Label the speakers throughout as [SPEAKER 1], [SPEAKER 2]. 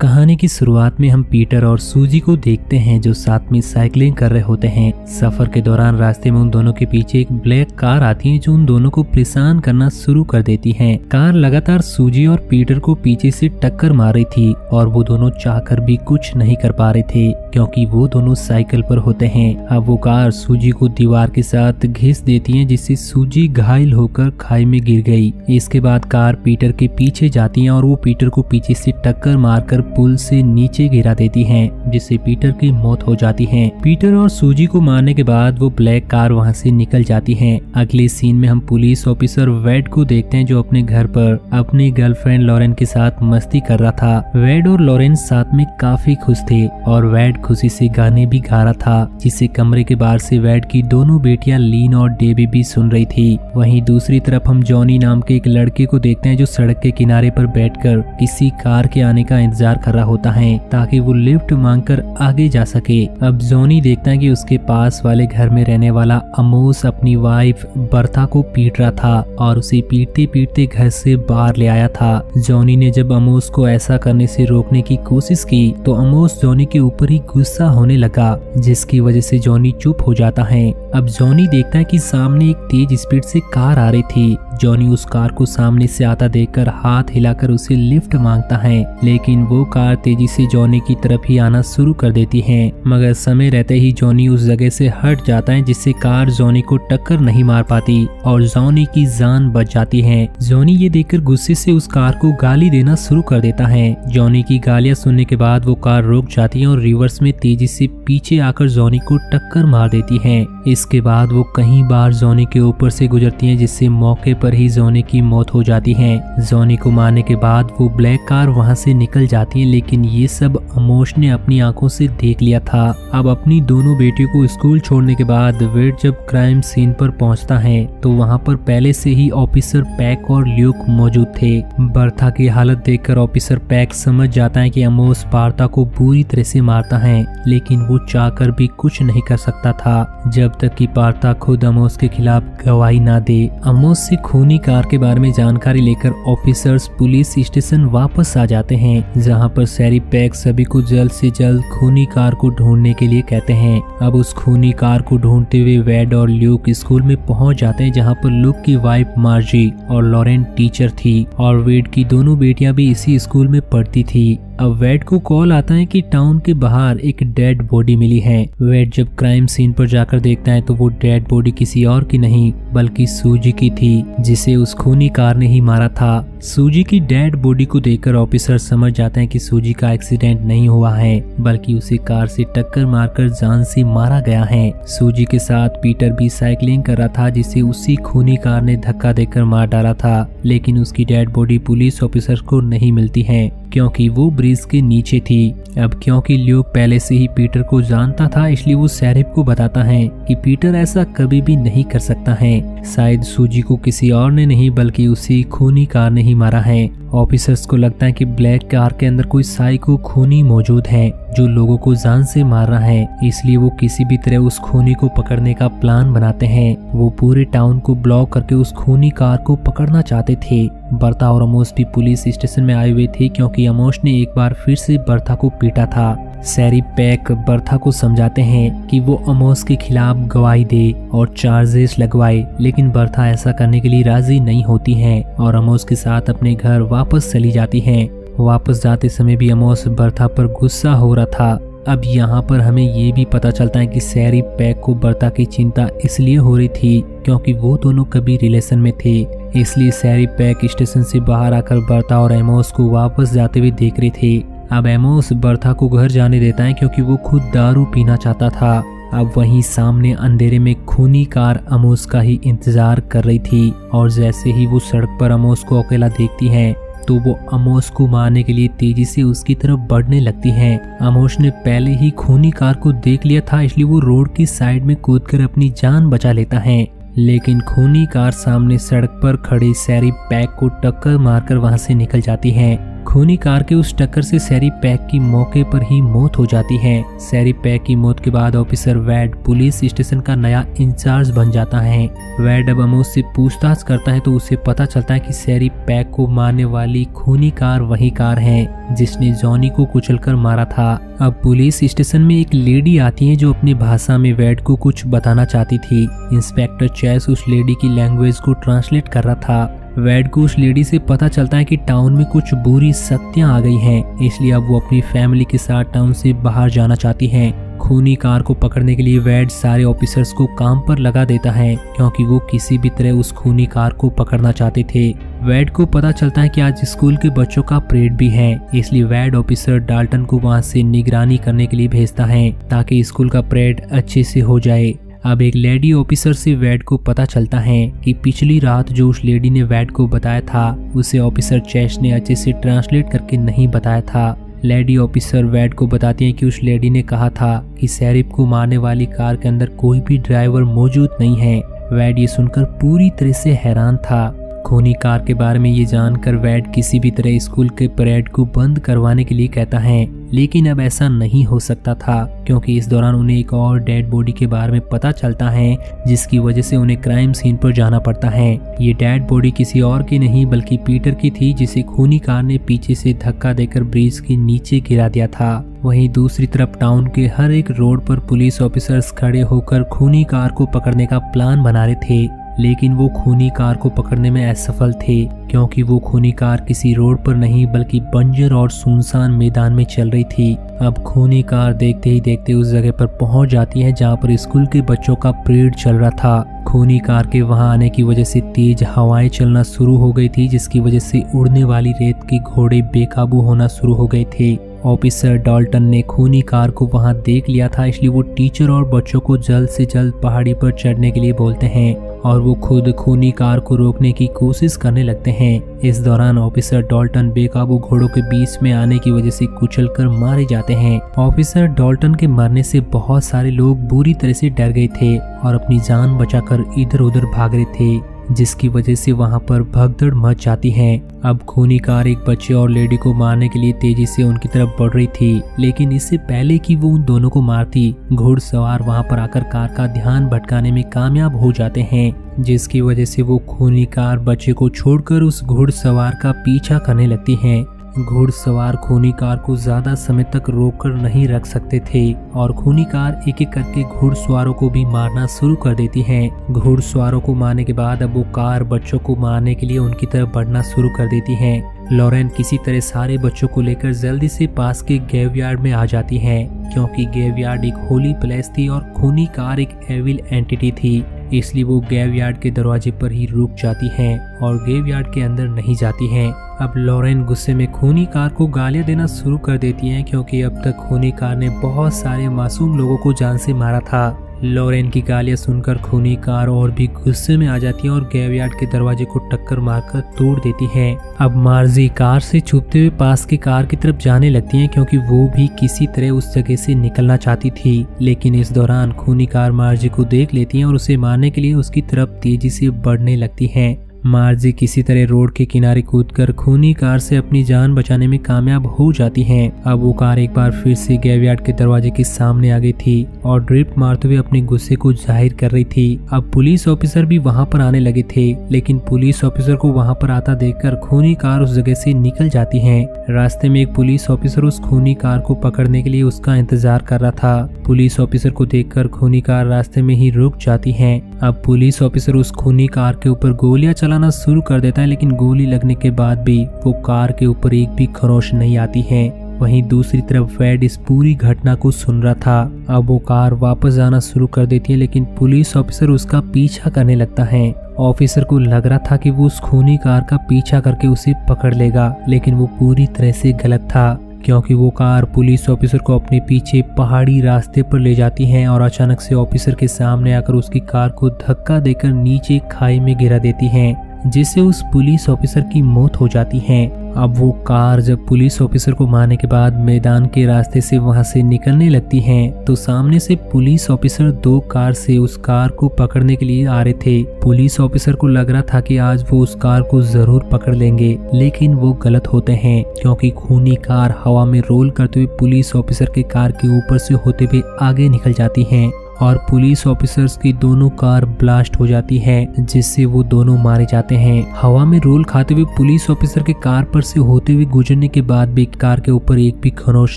[SPEAKER 1] कहानी की शुरुआत में हम पीटर और सूजी को देखते हैं जो साथ में साइकिलिंग कर रहे होते हैं। सफर के दौरान रास्ते में उन दोनों के पीछे एक ब्लैक कार आती है जो उन दोनों को परेशान करना शुरू कर देती है। कार लगातार सूजी और पीटर को पीछे से टक्कर मार रही थी और वो दोनों चाहकर भी कुछ नहीं कर पा रहे थे क्योंकि वो दोनों साइकिल पर होते हैं। अब वो कार सूजी को दीवार के साथ घिस देती है जिससे सूजी घायल होकर खाई में गिर गई। इसके बाद कार पीटर के पीछे जाती है और वो पीटर को पीछे से टक्कर मारकर पुल से नीचे गिरा देती हैं जिससे पीटर की मौत हो जाती है। पीटर और सूजी को मारने के बाद वो ब्लैक कार वहां से निकल जाती है। अगले सीन में हम पुलिस ऑफिसर वेड को देखते हैं जो अपने घर पर अपनी गर्लफ्रेंड लॉरेन के साथ मस्ती कर रहा था। वेड और लॉरेन साथ में काफी खुश थे और वेड खुशी से गाने भी गा रहा था जिसे कमरे के बाहर से वेड की दोनों बेटियां लीन और डेबी भी सुन रही थी। वहीं दूसरी तरफ हम जॉनी नाम के एक लड़के को देखते हैं जो सड़क के किनारे पर बैठकर किसी कार के आने का इंतजार कर रहा होता है ताकि वो लिफ्ट मांगकर आगे जा सके। अब जॉनी देखता है कि उसके पास वाले घर में रहने वाला अमोस अपनी वाइफ बर्था को पीट रहा था और उसे पीटते पीटते घर से बाहर ले आया था। जॉनी ने जब अमोस को ऐसा करने से रोकने की कोशिश की तो अमोस जॉनी के ऊपर ही गुस्सा होने लगा जिसकी वजह से जॉनी चुप हो जाता है। अब जॉनी देखता है कि सामने एक तेज स्पीड से कार आ रही थी। जॉनी उस कार को सामने से आता देखकर हाथ हिलाकर उसे लिफ्ट मांगता है लेकिन वो कार तेजी से जॉनी की तरफ ही आना शुरू कर देती है मगर समय रहते ही जॉनी उस जगह से हट जाता है जिससे कार जॉनी को टक्कर नहीं मार पाती और जॉनी की जान बच जाती है। जॉनी ये देखकर गुस्से से उस कार को गाली देना शुरू कर देता है। जॉनी की गालियां सुनने के बाद वो कार रुक जाती है और रिवर्स में तेजी से पीछे आकर जॉनी को टक्कर मार देती है। इसके बाद वो कई बार जॉनी के ऊपर से गुजरती है जिससे मौके पर ही जॉनी की मौत हो जाती है। जॉनी को मारने के बाद वो ब्लैक कार वहां से निकल जाती है लेकिन ये सब अमोश ने अपनी आंखों से देख लिया था। अब अपनी दोनों बेटियों को स्कूल छोड़ने के बाद वेड जब क्राइम सीन पर पहुंचता है तो वहां पर पहले से ही ऑफिसर पैक और ल्यूक मौजूद थे। बर्था की हालत देखकर ऑफिसर पैक समझ जाता है कि अमोस बार्था को बुरी तरह से मारता है लेकिन वो चाहकर भी कुछ नहीं कर सकता था जब तक कि बार्था खुद अमोस के खिलाफ गवाही ना दे। अमोस से खूनी कार के बारे में जानकारी लेकर ऑफिसर्स पुलिस स्टेशन वापस आ जाते हैं जहां पर सैरी पैक सभी को जल्द से जल्द खूनी कार को ढूंढने के लिए कहते हैं। अब उस खूनी कार को ढूंढते हुए वेड और ल्यूक स्कूल में पहुंच जाते हैं जहां पर लुक की वाइफ मार्जी और लॉरेन टीचर थी और वेड की दोनों बेटियां भी इसी स्कूल में पढ़ती थी। अब वेड को कॉल आता है कि टाउन के बाहर एक डेड बॉडी मिली है। वेड जब क्राइम सीन पर जाकर देखता है तो वो डेड बॉडी किसी और की नहीं बल्कि सूजी की थी जिसे उस खूनी कार ने ही मारा था। सूजी की डेड बॉडी को देखकर ऑफिसर समझ जाते हैं कि सूजी का एक्सीडेंट नहीं हुआ है बल्कि उसे कार से टक्कर मारकर जान से मारा गया है। सूजी के साथ पीटर भी साइकिलिंग कर रहा था जिसे उसी खूनी कार ने धक्का देकर मार डाला था लेकिन उसकी डेड बॉडी पुलिस ऑफिसर को नहीं मिलती है क्योंकि वो ब्रिज के नीचे थी। अब क्योंकि ल्यूक पहले से ही पीटर को जानता था इसलिए वो शेरिफ को बताता है कि पीटर ऐसा कभी भी नहीं कर सकता है। शायद सूजी को किसी और ने नहीं बल्कि उसी खूनी कार ने ही मारा है। ऑफिसर्स को लगता है कि ब्लैक कार के अंदर कोई साइको खूनी मौजूद है जो लोगों को जान से मार रहा है इसलिए वो किसी भी तरह उस खूनी को पकड़ने का प्लान बनाते हैं। वो पूरे टाउन को ब्लॉक करके उस खूनी कार को पकड़ना चाहते थे। बर्था और अमोस भी पुलिस स्टेशन में आए हुए थे क्योंकि अमोस ने एक बार फिर से बर्था को पीटा था। सैरी पैक बर्था को समझाते हैं कि वो अमोस के खिलाफ गवाही दे और चार्जेस लगवाए लेकिन बर्था ऐसा करने के लिए राजी नहीं होती है और अमोस के साथ अपने घर वापस चली जाती है। वापस जाते समय भी अमोस बर्था पर गुस्सा हो रहा था। अब यहाँ पर हमें ये भी पता चलता है कि सैरी पैक को बर्था की चिंता इसलिए हो रही थी क्योंकि वो दोनों कभी रिलेशन में थे इसलिए सैरी पैक स्टेशन से बाहर आकर बर्था और एमोस को वापस जाते हुए देख रहे थे। अब एमोस बर्था को घर जाने देता है क्योंकि वो खुद दारू पीना चाहता था। अब वहीं सामने अंधेरे में खूनी कार अमोस का ही इंतजार कर रही थी और जैसे ही वो सड़क पर अमोस को अकेला देखती है तो वो अमोस को मारने के लिए तेजी से उसकी तरफ बढ़ने लगती है। अमोस ने पहले ही खूनी कार को देख लिया था इसलिए वो रोड की साइड में कूदकर अपनी जान बचा लेता है लेकिन खूनी कार सामने सड़क पर खड़ी सैरी पैक को टक्कर मारकर वहां से निकल जाती है। खूनी कार के उस टक्कर से सैरी पैक की मौके पर ही मौत हो जाती है। सैरी पैक की मौत के बाद ऑफिसर वैड पुलिस स्टेशन का नया इंचार्ज बन जाता है। वैड अब अमोस से पूछताछ करता है तो उसे पता चलता है कि सैरी पैक को मारने वाली खूनी कार वही कार है जिसने जॉनी को कुचलकर मारा था। अब पुलिस स्टेशन में एक लेडी आती है जो अपनी भाषा में वैड को कुछ बताना चाहती थी। इंस्पेक्टर चैस उस लेडी की लैंग्वेज को ट्रांसलेट कर रहा था। वैड को उस लेडी से पता चलता है कि टाउन में कुछ बुरी शक्तियां आ गई हैं, इसलिए अब वो अपनी फैमिली के साथ टाउन से बाहर जाना चाहती हैं। खूनी कार को पकड़ने के लिए वैड सारे ऑफिसर्स को काम पर लगा देता है क्योंकि वो किसी भी तरह उस खूनी कार को पकड़ना चाहते थे। वैड को पता चलता है कि आज स्कूल के बच्चों का परेड भी है, इसलिए वैड ऑफिसर डाल्टन को वहां से निगरानी करने के लिए भेजता है ताकि स्कूल का परेड अच्छे से हो जाए। अब एक लेडी ऑफिसर से वैड को पता चलता है कि पिछली रात जो उस लेडी ने वैड को बताया था उसे ऑफिसर चैस ने अच्छे से ट्रांसलेट करके नहीं बताया था। लेडी ऑफिसर वैड को बताती है कि उस लेडी ने कहा था कि शरीफ को मारने वाली कार के अंदर कोई भी ड्राइवर मौजूद नहीं है। वैड ये सुनकर पूरी तरह से हैरान था। खूनी कार के बारे में ये जानकर वैड किसी भी तरह स्कूल के परेड को बंद करवाने के लिए कहता है, लेकिन अब ऐसा नहीं हो सकता था क्योंकि इस दौरान उन्हें एक और डेड बॉडी के बारे में पता चलता है जिसकी वजह से उन्हें क्राइम सीन पर जाना पड़ता है। ये डेड बॉडी किसी और की नहीं बल्कि पीटर की थी जिसे खूनी कार ने पीछे से धक्का देकर ब्रिज के नीचे गिरा दिया था। वहीं दूसरी तरफ टाउन के हर एक रोड पर पुलिस ऑफिसर्स खड़े होकर खूनी कार को पकड़ने का प्लान बना रहे थे, लेकिन वो खूनी कार को पकड़ने में असफल थे क्योंकि वो खूनी कार किसी रोड पर नहीं बल्कि बंजर और सुनसान मैदान में चल रही थी। अब खूनी कार देखते ही देखते उस जगह पर पहुंच जाती है जहां पर स्कूल के बच्चों का परेड चल रहा था। खूनी कार के वहां आने की वजह से तेज हवाएं चलना शुरू हो गई थी जिसकी वजह से उड़ने वाली रेत के घोड़े बेकाबू होना शुरू हो गए थे। ऑफिसर डाल्टन ने खूनी कार को वहां देख लिया था, इसलिए वो टीचर और बच्चों को जल्द से जल्द पहाड़ी पर चढ़ने के लिए बोलते हैं और वो खुद खूनी कार को रोकने की कोशिश करने लगते हैं। इस दौरान ऑफिसर डाल्टन बेकाबू घोड़ों के बीच में आने की वजह से कुचलकर मारे जाते हैं। ऑफिसर डाल्टन के मरने से बहुत सारे लोग बुरी तरह से डर गए थे और अपनी जान बचाकर इधर उधर भाग रहे थे, जिसकी वजह से वहां पर भगदड़ मच जाती है। अब खूनी कार एक बच्चे और लेडी को मारने के लिए तेजी से उनकी तरफ बढ़ रही थी, लेकिन इससे पहले कि वो उन दोनों को मारती, घुड़सवार वहां पर आकर कार का ध्यान भटकाने में कामयाब हो जाते हैं, जिसकी वजह से वो खूनी कार बच्चे को छोड़कर उस घुड़सवार का पीछा करने लगती है। घुड़सवार खूनी कार को ज्यादा समय तक रोककर नहीं रख सकते थे और खूनी कार एक एक करके घुड़सवारों को भी मारना शुरू कर देती है। घुड़सवारों को मारने के बाद अब वो कार बच्चों को मारने के लिए उनकी तरफ बढ़ना शुरू कर देती है। लॉरेन किसी तरह सारे बच्चों को लेकर जल्दी से पास के ग्रेवयार्ड में आ जाती है क्योंकि ग्रेवयार्ड एक होली प्लेस थी और खूनी कार एक एविल एंटिटी थी, इसलिए वो ग्रेवयार्ड के दरवाजे पर ही रुक जाती हैं और ग्रेवयार्ड के अंदर नहीं जाती हैं। अब लॉरेन गुस्से में खूनी कार को गालियां देना शुरू कर देती हैं क्योंकि अब तक खूनी कार ने बहुत सारे मासूम लोगों को जान से मारा था। लॉरेन की गालियां सुनकर खूनी कार और भी गुस्से में आ जाती है और ग्रेवयार्ड के दरवाजे को टक्कर मारकर तोड़ देती है। अब मार्जी कार से छुपते हुए पास की कार की तरफ जाने लगती हैं क्योंकि वो भी किसी तरह उस जगह से निकलना चाहती थी, लेकिन इस दौरान खूनी कार मार्जी को देख लेती है और उसे मारने के लिए उसकी तरफ तेजी से बढ़ने लगती है। मार्जी किसी तरह रोड के किनारे कूदकर खूनी कार से अपनी जान बचाने में कामयाब हो जाती हैं। अब वो कार एक बार फिर से ग्रेवयार्ड के दरवाजे के सामने आ गई थी और ड्रिफ्ट मारते हुए अपने गुस्से को जाहिर कर रही थी। अब पुलिस ऑफिसर भी वहां पर आने लगे थे, लेकिन पुलिस ऑफिसर को वहां पर आता देखकर खूनी कार उस जगह से निकल जाती है। रास्ते में एक पुलिस ऑफिसर उस खूनी कार को पकड़ने के लिए उसका इंतजार कर रहा था। पुलिस ऑफिसर को देखकर खूनी कार रास्ते में ही रुक जाती है। अब पुलिस ऑफिसर उस खूनी कार के ऊपर गोलियां चलाना शुरू कर देता है, लेकिन गोली लगने के बाद भी वो कार के ऊपर एक भी खरोश नहीं आती है। वहीं दूसरी तरफ वैड इस पूरी घटना को सुन रहा था। अब वो कार वापस जाना शुरू कर देती है, लेकिन पुलिस ऑफिसर उसका पीछा करने लगता है। ऑफिसर को लग रहा था कि वो उस खूनी कार का पीछा करके उसे पकड़ लेगा, लेकिन वो पूरी तरह से गलत था क्योंकि वो कार पुलिस ऑफिसर को अपने पीछे पहाड़ी रास्ते पर ले जाती है और अचानक से ऑफिसर के सामने आकर उसकी कार को धक्का देकर नीचे खाई में गिरा देती है। जिससे उस पुलिस ऑफिसर की मौत हो जाती है। अब वो कार जब पुलिस ऑफिसर को मारने के बाद मैदान के रास्ते से वहां से निकलने लगती है तो सामने से पुलिस ऑफिसर 2 कार से उस कार को पकड़ने के लिए आ रहे थे। पुलिस ऑफिसर को लग रहा था कि आज वो उस कार को जरूर पकड़ लेंगे, लेकिन वो गलत होते हैं क्योंकि खूनी कार हवा में रोल करते हुए पुलिस ऑफिसर के कार के ऊपर से होते हुए आगे निकल जाती है और पुलिस ऑफिसर्स की दोनों कार ब्लास्ट हो जाती है, जिससे वो दोनों मारे जाते हैं। हवा में रोल खाते हुए पुलिस ऑफिसर के कार पर से होते हुए गुजरने के बाद भी कार के ऊपर एक भी खरोंच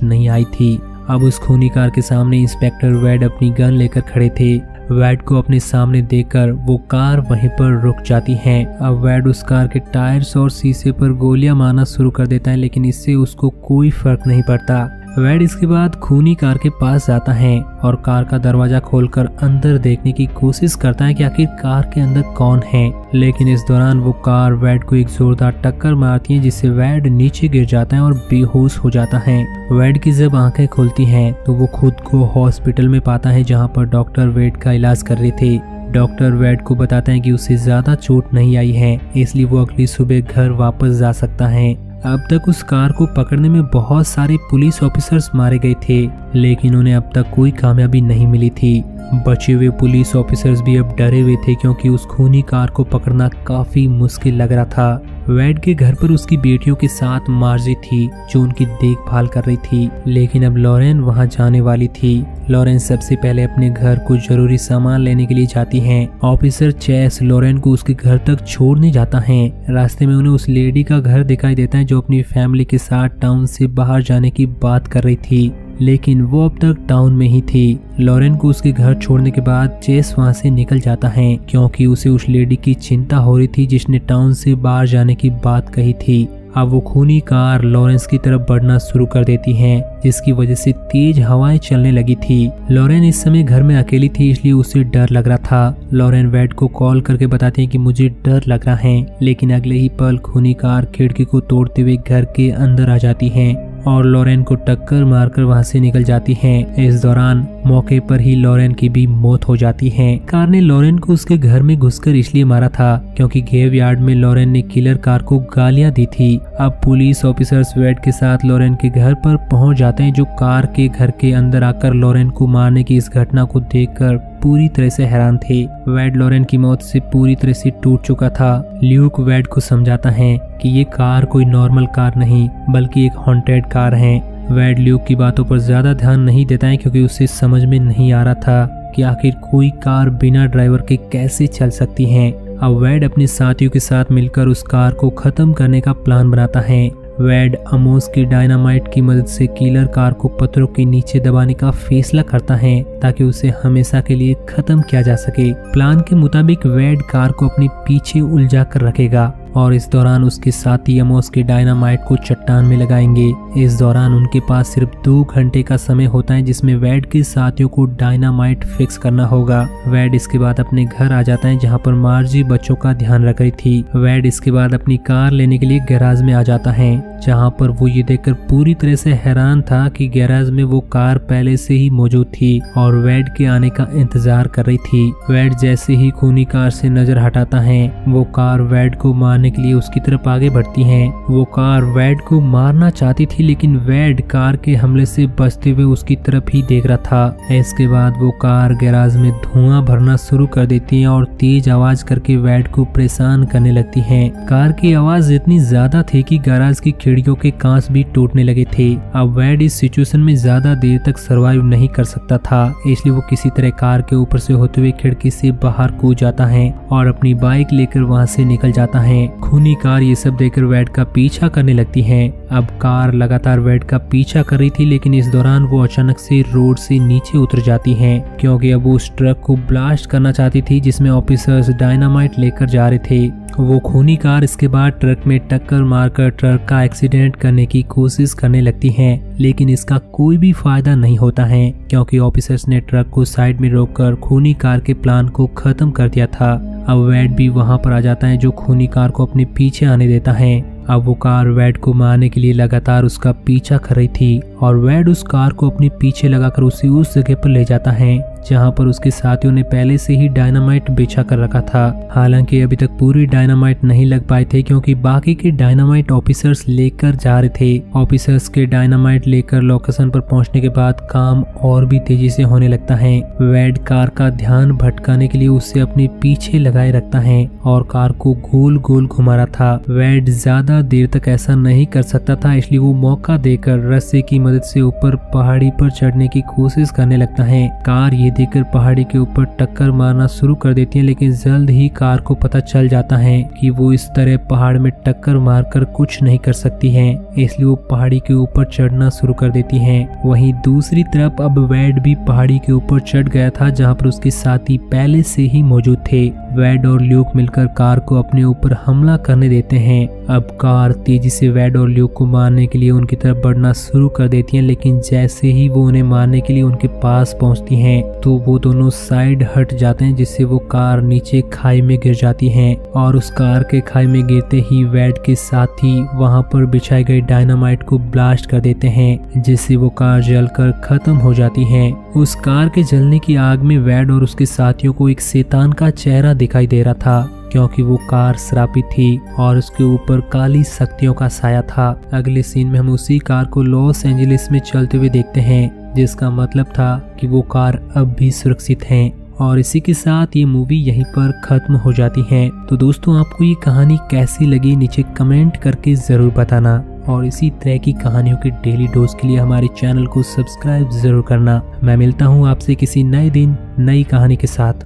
[SPEAKER 1] नहीं आई थी। अब उस खूनी कार के सामने इंस्पेक्टर वैड अपनी गन लेकर खड़े थे। वैड को अपने सामने देखकर वो कार वहीं पर रुक जाती है। अब वैड उस कार के टायर्स और शीशे पर गोलियां मारना शुरू कर देता है, लेकिन इससे उसको कोई फर्क नहीं पड़ता। वैड इसके बाद खूनी कार के पास जाता है और कार का दरवाजा खोलकर अंदर देखने की कोशिश करता है कि आखिर कार के अंदर कौन है, लेकिन इस दौरान वो कार वैड को एक जोरदार टक्कर मारती है, जिससे वैड नीचे गिर जाता है और बेहोश हो जाता है। वैड की जब आंखें खुलती हैं तो वो खुद को हॉस्पिटल में पाता है, जहां पर डॉक्टर वैड का इलाज कर रहे थे। डॉक्टर वैड को बताते हैं कि उसे ज्यादा चोट नहीं आई है, इसलिए वो अगली सुबह घर वापस जा सकता है। अब तक उस कार को पकड़ने में बहुत सारे पुलिस ऑफिसर्स मारे गए थे, लेकिन उन्हें अब तक कोई कामयाबी नहीं मिली थी। बचे हुए पुलिस ऑफिसर्स भी अब डरे हुए थे क्योंकि उस खूनी कार को पकड़ना काफी मुश्किल लग रहा था। वैड के घर पर उसकी बेटियों के साथ मार्जी थी जो उनकी देखभाल कर रही थी, लेकिन अब लॉरेन वहां जाने वाली थी। लॉरेन सबसे पहले अपने घर को जरूरी सामान लेने के लिए जाती हैं। ऑफिसर चेस लॉरेन को उसके घर तक छोड़ने जाता है। रास्ते में उन्हें उस लेडी का घर दिखाई देता है जो अपनी फैमिली के साथ टाउन से बाहर जाने की बात कर रही थी, लेकिन वो अब तक टाउन में ही थी। लॉरेन को उसके घर छोड़ने के बाद चेस वहां से निकल जाता है क्योंकि उसे उस लेडी की चिंता हो रही थी जिसने टाउन से बाहर जाने की बात कही थी। अब वो खूनी कार लॉरेंस की तरफ बढ़ना शुरू कर देती है, जिसकी वजह से तेज हवाएं चलने लगी थी। लॉरेन इस समय घर में अकेली थी, इसलिए उसे डर लग रहा था। लॉरेन वैड को कॉल करके बताते हैं कि मुझे डर लग रहा है, लेकिन अगले ही पल खूनी कार खिड़की को तोड़ते हुए घर के अंदर आ जाती है और लॉरेन को टक्कर मारकर वहां से निकल जाती है। इस दौरान मौके पर ही लॉरेन की भी मौत हो जाती है। कार ने लॉरेन को उसके घर में घुसकर इसलिए मारा था क्योंकि ग्रेवयार्ड में लॉरेन ने किलर कार को गालियां दी थी। अब पुलिस ऑफिसर्स वैड के साथ लॉरेन के घर पर पहुंच जाते हैं, जो कार के घर के अंदर आकर लॉरेन को मारने की इस घटना को देखकर पूरी तरह से हैरान थे। वैड लॉरेन की मौत से पूरी तरह से टूट चुका था। ल्यूक वैड को समझाता है कि ये कार कोई नॉर्मल कार नहीं बल्कि एक हॉन्टेड कार है। वैड ल्यूक की बातों पर ज्यादा ध्यान नहीं देता है क्योंकि उसे समझ में नहीं आ रहा था कि आखिर कोई कार बिना ड्राइवर के कैसे चल सकती है। अब वैड अपने साथियों के साथ मिलकर उस कार को खत्म करने का प्लान बनाता है। वैड अमोस की डायनामाइट की मदद से किलर कार को पत्थरों के नीचे दबाने का फैसला करता है ताकि उसे हमेशा के लिए खत्म किया जा सके। प्लान के मुताबिक वैड कार को अपने पीछे उलझा कर रखेगा और इस दौरान उसके साथी अमोस के डायनामाइट को चट्टान में लगाएंगे। इस दौरान उनके पास सिर्फ 2 घंटे का समय होता है जिसमें वैड के साथियों को डायनामाइट फिक्स करना होगा। वैड इसके बाद अपने घर आ जाता है जहां पर मार्जी बच्चों का ध्यान रख रही थी। वैड इसके बाद अपनी कार लेने के लिए गैराज में आ जाता है, जहां पर वो ये देखकर पूरी तरह से हैरान था कि गैराज में वो कार पहले से ही मौजूद थी और वैड के आने का इंतजार कर रही थी। वैड जैसे ही खूनी कार से नजर हटाता है, वो कार वैड को मारने के लिए उसकी तरफ आगे बढ़ती है। वो कार वैड को मारना चाहती थी, लेकिन वैड कार के हमले से बचते हुए उसकी तरफ ही देख रहा था। इसके बाद वो कार गैराज में धुआं भरना शुरू कर देती है और तेज आवाज करके वैड को परेशान करने लगती है। कार की आवाज इतनी ज्यादा थी कि गैराज की खिड़कियों के कांच भी टूटने लगे थे। अब वैड इस सिचुएशन में ज्यादा देर तक सरवाइव नहीं कर सकता था, इसलिए वो किसी तरह कार के ऊपर से होते हुए खिड़की से बाहर कूद जाता है और अपनी बाइक लेकर वहां से निकल जाता है। खूनी कार ये सब देखकर वैड का पीछा करने लगती है। अब कार लगातार वैड का पीछा कर रही थी, लेकिन इस दौरान वो अचानक से रोड से नीचे उतर जाती है क्योंकि अब वो उस ट्रक को ब्लास्ट करना चाहती थी जिसमें ऑफिसर्स डायनामाइट लेकर जा रहे थे। वो खूनी कार इसके बाद ट्रक में टक्कर मारकर ट्रक का एक्सीडेंट करने की कोशिश करने लगती है, लेकिन इसका कोई भी फायदा नहीं होता है क्योंकि ऑफिसर्स ने ट्रक को साइड में रोककर खूनी कार के प्लान को खत्म कर दिया था। अब वैड भी वहां पर आ जाता है जो खूनी कार को अपने पीछे आने देता है। अब वो कार वैड को मारने के लिए लगातार उसका पीछा कर रही थी और वैड उस कार को अपने पीछे लगाकर उसे उस जगह पर ले जाता है जहां पर उसके साथियों ने पहले से ही डायनामाइट बिछा कर रखा था। हालांकि अभी तक पूरी डायनामाइट नहीं लग पाए थे क्योंकि बाकी के डायनामाइट ऑफिसर्स लेकर जा रहे थे। ऑफिसर्स के डायनामाइट लेकर लोकेशन पर पहुंचने के बाद काम और भी तेजी से होने लगता है। वैड कार का ध्यान भटकाने के लिए उसे अपने पीछे लगाए रखता है और कार को गोल गोल घुमा रहा था। वैड ज्यादा देर तक ऐसा नहीं कर सकता था, इसलिए वो मौका देकर रस्से की मदद से ऊपर पहाड़ी पर चढ़ने की कोशिश करने लगता है। कार ये देखकर पहाड़ी के ऊपर टक्कर मारना शुरू कर देती है, लेकिन जल्द ही कार को पता चल जाता है कि वो इस तरह पहाड़ में टक्कर मारकर कुछ नहीं कर सकती है, इसलिए वो पहाड़ी के ऊपर चढ़ना शुरू कर देती है। वहीं दूसरी तरफ अब वैड भी पहाड़ी के ऊपर चढ़ गया था जहां पर उसके साथी पहले से ही मौजूद थे। वैड और ल्यूक मिलकर कार को अपने ऊपर हमला करने देते हैं। अब कार तेजी से वैड और ल्यूक को मारने के लिए उनकी तरफ बढ़ना शुरू कर देती है, लेकिन जैसे ही वो उन्हें मारने के लिए उनके पास पहुंचती हैं तो वो दोनों साइड हट जाते हैं, जिससे वो कार नीचे खाई में गिर जाती है और उस कार के खाई में गिरते ही वैड के साथी वहां पर बिछाई गई डायनामाइट को ब्लास्ट कर देते हैं, जिससे वो कार जलकर खत्म हो जाती है। उस कार के जलने की आग में वैड और उसके साथियों को एक शैतान का चेहरा दिखाई दे रहा था क्योंकि वो कार श्रापित थी और उसके ऊपर काली शक्तियों का साया था। अगले सीन में हम उसी कार को लॉस एंजलिस में चलते हुए देखते हैं, जिसका मतलब था कि वो कार अब भी सुरक्षित है। और इसी के साथ ये मूवी यहीं पर खत्म हो जाती है। तो दोस्तों, आपको ये कहानी कैसी लगी नीचे कमेंट करके जरूर बताना और इसी तरह की कहानियों के डेली डोज के लिए हमारे चैनल को सब्सक्राइब जरूर करना। मैं मिलता हूँ आपसे किसी नए दिन नई कहानी के साथ।